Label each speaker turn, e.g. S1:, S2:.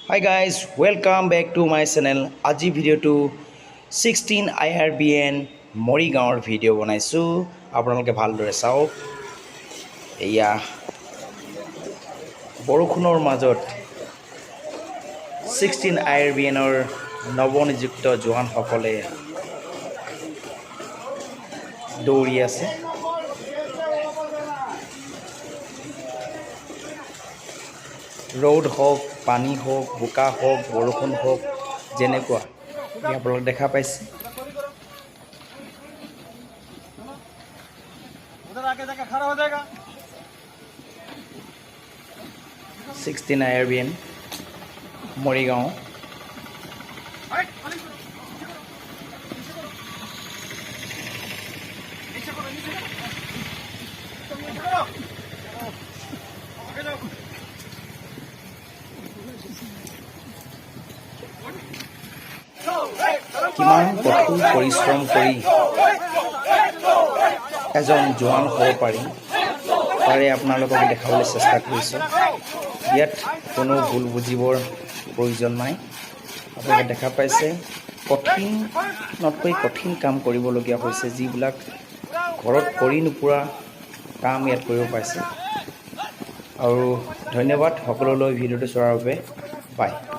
S1: Hi guys, welcome back to my channel. আজি ভিডিওটো 16 IRBN মৰিগাঁৱৰ ভিডিও বনাইছো আপোনালোকে ভালদৰে চাওক এয়া বৰষুণৰ মাজত 16 IRBNৰ নৱনিযুক্ত জোৱানসকলে দৌৰি আছে रोड होक पानी होक बोका होक बरषुण होक जेनेकुआ আপোনালোকে দেখা পাইছে
S2: उधर आके जाकर खड़ा हो जाएगा
S1: 16 IRBN মৰিগাঁও কিমান কঠোৰ পৰিশ্ৰম কৰি এজন জোৱান হ'ব পাৰি তাৰে আপোনালোকক দেখাবলৈ চেষ্টা কৰিছোঁ ইয়াত কোনো ভুল বুজিবৰ প্ৰয়োজন নাই আপোনালোকে দেখা পাইছে কঠিনতকৈ কঠিন কাম কৰিবলগীয়া হৈছে যিবিলাক ঘৰত কৰি নোপোৱা কাম ইয়াত কৰিব পাইছে আৰু ধন্যবাদ সকলোলৈ ভিডিঅ'টো চোৱাৰ বাবে বাই